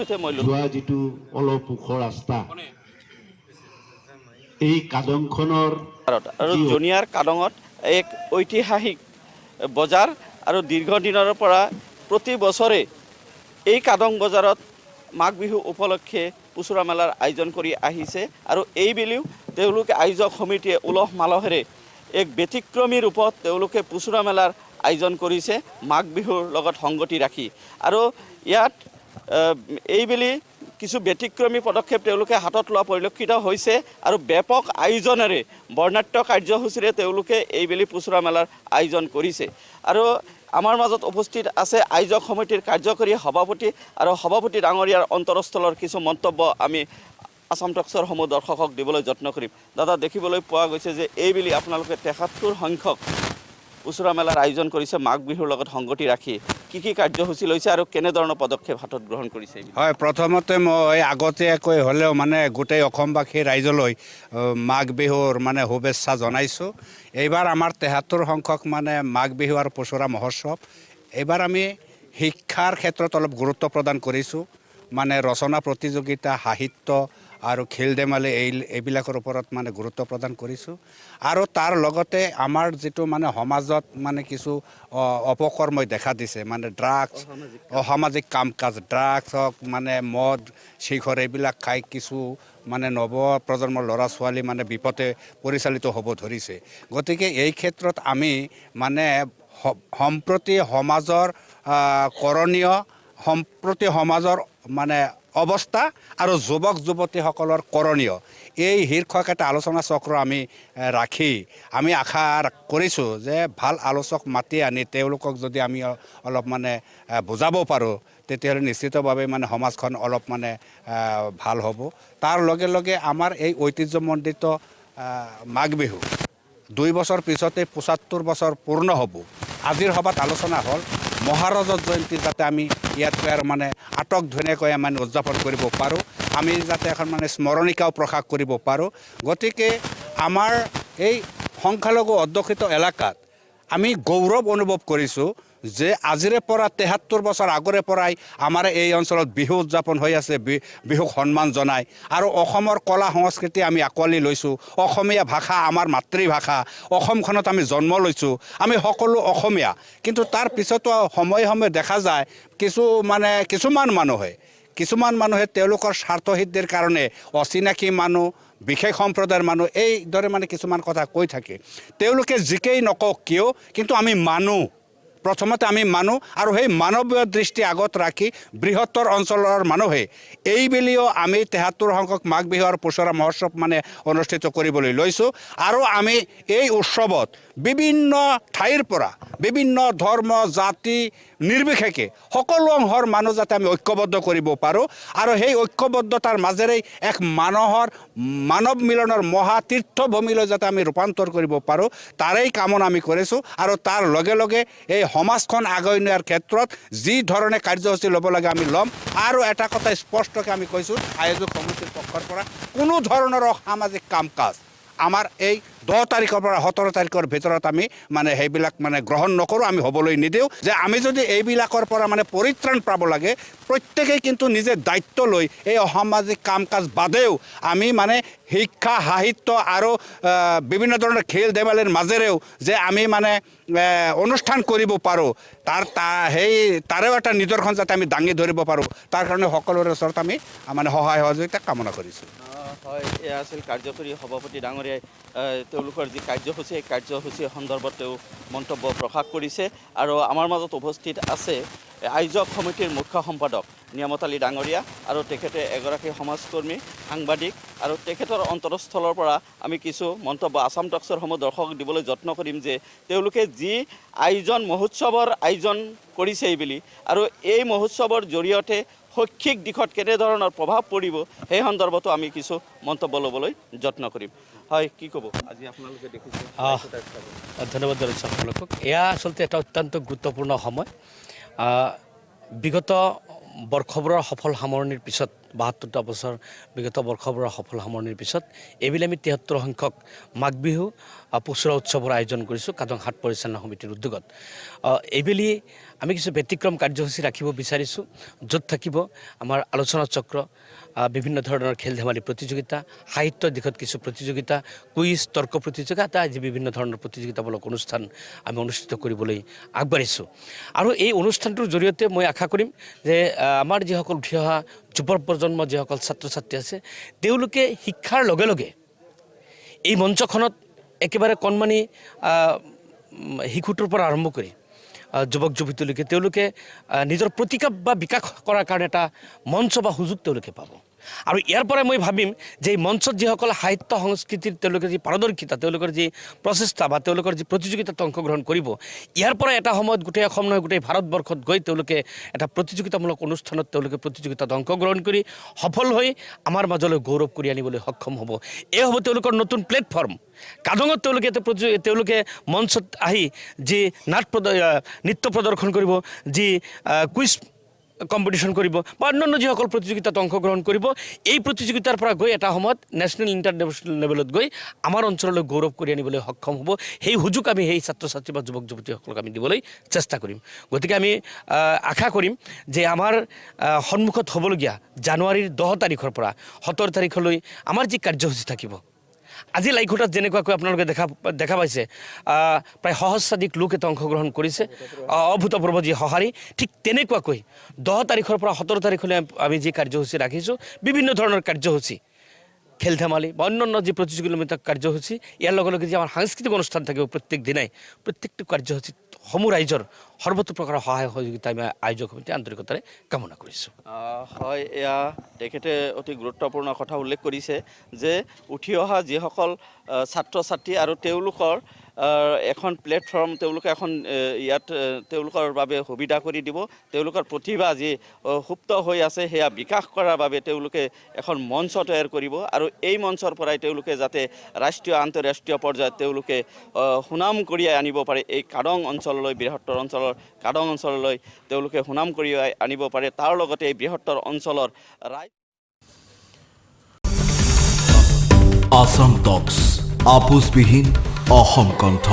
সৈতে মই যোৱা যিটো অলপ ওখ ৰাস্তা এই কাদংখনৰ আৰু জনিয়াৰ কাদঙত এক ঐতিহাসিক বজাৰ আৰু দীৰ্ঘদিনৰ পৰা প্ৰতি বছৰে এই কাদং বজাৰত মাঘ বিহু উপলক্ষে পুচুৰা মেলাৰ আয়োজন কৰি আহিছে আৰু এইবেলিও তেওঁলোকে আয়োজক সমিতিয়ে উলহ মালহেৰে এক ব্যতিক্ৰমী ৰূপত তেওঁলোকে পুচুৰা মেলাৰ আয়োজন কৰিছে মাঘ বিহুৰ লগত সংগতি ৰাখি আৰু ইয়াত এইবেলি কিছু ব্যতিক্ৰমী পদক্ষেপ তেওঁলোকে হাতত লোৱা পৰিলক্ষিত হৈছে আৰু ব্যাপক আয়োজনেৰে বৰ্ণাঢ্য কাৰ্যসূচীৰে তেওঁলোকে এইবেলি পুচুৰা মেলাৰ আয়োজন কৰিছে আৰু আমাৰ মাজত উপস্থিত আছে আয়োজক সমিতিৰ কাৰ্যকৰী সভাপতি আৰু সভাপতি ডাঙৰীয়াৰ অন্তৰস্থলৰ কিছু মন্তব্য আমি আসাম টক্সৰ সমূহ দৰ্শকক দিবলৈ যত্ন কৰিম। দাদা, দেখিবলৈ পোৱা গৈছে যে এইবেলি আপোনালোকে ৭৩ সংখ্যক পুচুৰা মেলাৰ আয়োজন কৰিছে মাঘ বিহুৰ লগত সংগতি ৰাখি। কি কাৰ্যসূচী লৈছে আৰু কেনেধৰণৰ পদক্ষেপ হাতত গ্ৰহণ কৰিছে? হয়, প্ৰথমতে মই আগতীয়াকৈ হ'লেও মানে গোটেই অসমবাসী ৰাইজলৈ মাঘ বিহুৰ মানে শুভেচ্ছা জনাইছোঁ। এইবাৰ আমাৰ ৭৩ সংখ্যক মানে মাঘ বিহু আৰু পুচুৰা মহোৎসৱ। এইবাৰ আমি শিক্ষাৰ ক্ষেত্ৰত অলপ গুৰুত্ব প্ৰদান কৰিছোঁ, মানে ৰচনা প্ৰতিযোগিতা, সাহিত্য আৰু খেল ধেমালি এইবিলাকৰ ওপৰত মানে গুৰুত্ব প্ৰদান কৰিছোঁ। আৰু তাৰ লগতে আমাৰ যিটো মানে সমাজত মানে কিছু অপকৰ্মই দেখা দিছে, মানে ড্ৰাগছ, অসামাজিক কাম কাজ, ড্ৰাগছ হওক মানে মদ শিখৰ এইবিলাক খাই কিছু মানে নৱ প্ৰজন্মৰ ল'ৰা ছোৱালী মানে বিপথে পৰিচালিত হ'ব ধৰিছে। গতিকে এই ক্ষেত্ৰত আমি মানে সম্প্ৰতি সমাজৰ কৰণীয়, সম্প্ৰতি সমাজৰ মানে অৱস্থা আৰু যুৱক যুৱতীসকলৰ কৰণীয়, এই শীৰ্ষক এটা আলোচনা চক্ৰ আমি ৰাখি আমি আশা কৰিছোঁ যে ভাল আলোচক মাতি আনি তেওঁলোকক যদি আমি অলপ মানে বুজাব পাৰোঁ, তেতিয়াহ'লে নিশ্চিতভাৱে মানে সমাজখন অলপ মানে ভাল হ'ব। তাৰ লগে লগে আমাৰ এই ঐতিহ্যমণ্ডিত মাঘ বিহু ২ বছৰ পিছতে ৭৫ বছৰ পূৰ্ণ হ'ব। আজিৰ সভাত আলোচনা হ'ল মহাৰজত জয়ন্তী যাতে আমি ইয়াতকৈ আৰু মানে আটক ধুনীয়াকৈ মানে উদযাপন কৰিব পাৰোঁ, আমি যাতে এখন মানে স্মৰণিকাও প্ৰকাশ কৰিব পাৰোঁ। গতিকে আমাৰ এই সংখ্যালঘু অধ্যুষিত এলেকাত আমি গৌৰৱ অনুভৱ কৰিছোঁ যে আজিৰে পৰা ৭৩ বছৰ আগৰে পৰাই আমাৰ এই অঞ্চলত বিহু উদযাপন হৈ আছে, বিহুক সন্মান জনাই। আৰু অসমৰ কলা সংস্কৃতি আমি আঁকোৱালি লৈছোঁ। অসমীয়া ভাষা আমাৰ মাতৃভাষা, অসমখনত আমি জন্ম লৈছোঁ, আমি সকলো অসমীয়া। কিন্তু তাৰ পিছতো সময়ে সময়ে দেখা যায় কিছুমান মানুহে তেওঁলোকৰ স্বাৰ্থসিদ্ধিৰ কাৰণে অচিনাকি মানুহ, বিশেষ সম্প্ৰদায়ৰ মানুহ এইদৰে মানে কিছুমান কথা কৈ থাকে। তেওঁলোকে যিকেই নকওক কিয়, কিন্তু আমি মানুহ, প্ৰথমতে আমি মানুহ, আৰু সেই মানৱীয় দৃষ্টি আগত ৰাখি বৃহত্তৰ অঞ্চলৰ মানুহে এইবেলিও আমি ৭৩ সংখ্যক মাঘ বিহু আৰু পুচুৰা মহোৎসৱ মানে অনুষ্ঠিত কৰিবলৈ লৈছোঁ। আৰু আমি এই উৎসৱত বিভিন্ন ঠাইৰ পৰা বিভিন্ন ধৰ্ম জাতি নিৰ্বিশেষে সকলো অংশৰ মানুহ যাতে আমি ঐক্যবদ্ধ কৰিব পাৰোঁ আৰু সেই ঐক্যবদ্ধতাৰ মাজেৰে এক মানুহৰ মানৱ মিলনৰ মহা তীৰ্থভূমিলৈ যাতে আমি ৰূপান্তৰ কৰিব পাৰোঁ, তাৰেই কামনা আমি কৰিছোঁ। আৰু তাৰ লগে লগে এই সমাজখন আগুৱাই নিয়াৰ ক্ষেত্ৰত যি ধৰণে কাৰ্যসূচী ল'ব লাগে আমি ল'ম। আৰু এটা কথা স্পষ্টকৈ আমি কৈছোঁ, আয়োজক সমিতিৰ পক্ষৰ পৰা কোনো ধৰণৰ অসামাজিক কাম কাজ আমাৰ এই ১০ তাৰিখৰ পৰা ১৭ তাৰিখৰ ভিতৰত আমি মানে সেইবিলাক মানে গ্ৰহণ নকৰোঁ, আমি হ'বলৈ নিদিওঁ। যে আমি যদি এইবিলাকৰ পৰা মানে পৰিত্ৰাণ পাব লাগে, প্ৰত্যেকেই কিন্তু নিজে দায়িত্ব লৈ এই অসামাজিক কাম কাজ বাদেও আমি মানে শিক্ষা, সাহিত্য আৰু বিভিন্ন ধৰণৰ খেল ধেমালিৰ মাজেৰেও যে আমি মানে অনুষ্ঠান কৰিব পাৰোঁ, তাৰেও এটা নিদৰ্শন যাতে আমি দাঙি ধৰিব পাৰোঁ, তাৰ কাৰণে সকলোৰে ওচৰত আমি মানে সহায় সহযোগিতা কামনা কৰিছোঁ। হয়, এয়া আছিল কাৰ্যকৰী সভাপতি ডাঙৰীয়াই তেওঁলোকৰ যি কাৰ্যসূচী, এই কাৰ্যসূচীৰ সন্দৰ্ভত তেওঁ মন্তব্য প্ৰকাশ কৰিছে। আৰু আমাৰ মাজত উপস্থিত আছে আয়োজক সমিতিৰ মুখ্য সম্পাদক নিয়ামত আলী ডাঙৰীয়া, আৰু তেখেতে এগৰাকী সমাজকৰ্মী, সাংবাদিক, আৰু তেখেতৰ অন্তৰস্থলৰ পৰা আমি কিছু মন্তব্য আসাম টক্সৰ সমূহ দৰ্শকক দিবলৈ যত্ন কৰিম যে তেওঁলোকে যি মহোৎসৱৰ আয়োজন কৰিছে এইবেলি, আৰু এই মহোৎসৱৰ জৰিয়তে শৈক্ষিক দিশত কেনেধৰণৰ প্ৰভাৱ পৰিব সেই সন্দৰ্ভতো আমি কিছু মন্তব্য ল'বলৈ যত্ন কৰিম। হয়, কি ক'ব? আজি আপোনালোকে দেখিছে। ধন্যবাদ জনাইছোঁ আপোনালোকক। এয়া আচলতে এটা অত্যন্ত গুৰুত্বপূৰ্ণ সময়। বিগত বৰ্ষবোৰৰ সফল সামৰণিৰ পিছত 72টা বছৰ বিগত বৰ্ষবোৰৰ সফল সামৰণিৰ পিছত এইবেলি আমি 73 সংখ্যক মাঘ বিহু পচৰা উৎসৱৰ আয়োজন কৰিছোঁ কাদং হাট পৰিচালনা সমিতিৰ উদ্যোগত। এইবেলি আমি কিছু ব্যতিক্ৰম কাৰ্যসূচী ৰাখিব বিচাৰিছোঁ, য'ত থাকিব আমাৰ আলোচনা চক্ৰ, বিভিন্ন ধৰণৰ খেল ধেমালি প্ৰতিযোগিতা, সাহিত্য দিশত কিছু প্ৰতিযোগিতা, কুইজ তৰ্ক প্ৰতিযোগিতা আজি বিভিন্ন ধৰণৰ প্ৰতিযোগিতামূলক অনুষ্ঠান আমি অনুষ্ঠিত কৰিবলৈ আগবাঢ়িছোঁ। আৰু এই অনুষ্ঠানটোৰ জৰিয়তে মই আশা কৰিম যে আমাৰ যিসকল উঠি অহা যুৱ প্ৰজন্ম, যিসকল ছাত্ৰ ছাত্ৰী আছে, তেওঁলোকে শিক্ষাৰ লগে লগে এই মঞ্চখনত একেবাৰে কণমানি শিশুটোৰ পৰা আৰম্ভ কৰি যুৱক যুৱতীলৈকে তেওঁলোকে নিজৰ প্ৰতিভা বা বিকাশ কৰাৰ কাৰণে এটা মঞ্চ বা সুযোগ তেওঁলোকে পাব। আৰু ইয়াৰ পৰাই মই ভাবিম যে এই মঞ্চত যিসকল সাহিত্য সংস্কৃতিৰ তেওঁলোকৰ যি পাৰদৰ্শিতা, তেওঁলোকৰ যি প্ৰচেষ্টা বা তেওঁলোকৰ যি প্ৰতিযোগিতাত অংশগ্ৰহণ কৰিব, ইয়াৰ পৰা এটা সময়ত গোটেই অসম নহয় গোটেই ভাৰতবৰ্ষত গৈ তেওঁলোকে এটা প্ৰতিযোগিতামূলক অনুষ্ঠানত তেওঁলোকে প্ৰতিযোগিতাত অংশগ্ৰহণ কৰি সফল হৈ আমাৰ মাজলৈ গৌৰৱ কৰি আনিবলৈ সক্ষম হ'ব। এই হ'ব তেওঁলোকৰ নতুন প্লেটফৰ্ম। কাদঙত তেওঁলোকে মঞ্চত আহি যি নৃত্য প্ৰদৰ্শন কৰিব, যি কুইজ কম্পিটিশ্যন কৰিব বা অন্যান্য যিসকল প্ৰতিযোগিতাত অংশগ্ৰহণ কৰিব, এই প্ৰতিযোগিতাৰ পৰা গৈ এটা সময়ত নেশ্যনেল ইণ্টাৰনেশ্যনেল লেভেলত গৈ আমাৰ অঞ্চললৈ গৌৰৱ কৰি আনিবলৈ সক্ষম হ'ব। সেই সুযোগ আমি সেই ছাত্ৰ ছাত্ৰী বা যুৱক যুৱতীসকলক আমি দিবলৈ চেষ্টা কৰিম। গতিকে আমি আশা কৰিম যে আমাৰ সন্মুখত হ'বলগীয়া জানুৱাৰীৰ 10 তাৰিখৰ পৰা 17 তাৰিখলৈ আমাৰ যি কাৰ্যসূচী থাকিব, আজি লাইঘাটত যেনেকুৱাকৈ আপোনালোকে দেখা পাইছে প্ৰায় সহস্ৰাধিক লোক এটা অংশগ্ৰহণ কৰিছে, অভূতপূৰ্ব যি সঁহাৰি, ঠিক তেনেকুৱাকৈ 10 তাৰিখৰ পৰা 17 তাৰিখলৈ আমি যি কাৰ্যসূচী ৰাখিছোঁ, বিভিন্ন ধৰণৰ কাৰ্যসূচী, খেল ধেমালি বা অন্যান্য যি প্ৰতিযোগিতামূলক কাৰ্যসূচী, ইয়াৰ লগে লগে যি আমাৰ সাংস্কৃতিক অনুষ্ঠান থাকিব প্ৰত্যেক দিনাই, প্ৰত্যেকটো কাৰ্যসূচীত সমূহ ৰাইজৰ সৰ্বতো প্ৰকাৰৰ সহায় সহযোগিতা আমি আয়োজক সমিতিয়ে আন্তৰিকতাৰে কামনা কৰিছোঁ। হয়, এয়া তেখেতে অতি গুৰুত্বপূৰ্ণ কথা উল্লেখ কৰিছে যে উঠি অহা যিসকল ছাত্ৰ ছাত্ৰী আৰু তেওঁলোকৰ এখন প্লেটফৰ্ম, তেওঁলোকে এখন ইয়াত তেওঁলোকৰ বাবে সুবিধা কৰি দিব। তেওঁলোকৰ প্ৰতিভা যি সুপ্ত হৈ আছে সেয়া বিকাশ কৰাৰ বাবে তেওঁলোকে এখন মঞ্চ তৈয়াৰ কৰিব আৰু এই মঞ্চৰ পৰাই তেওঁলোকে যাতে ৰাষ্ট্ৰীয় আন্তঃৰাষ্ট্ৰীয় পৰ্যায়ত তেওঁলোকে সুনাম কঢ়িয়াই আনিব পাৰে। এই কাদং অঞ্চললৈ, বৃহত্তৰ অঞ্চলৰ কাদং অঞ্চললৈ তেওঁলোকে সুনাম কঢ়িয়াই আনিব পাৰে। তাৰ লগতে এই বৃহত্তৰ অঞ্চলৰ আসাম টক্স, আপোচবিহীন অসম কণ্ঠ।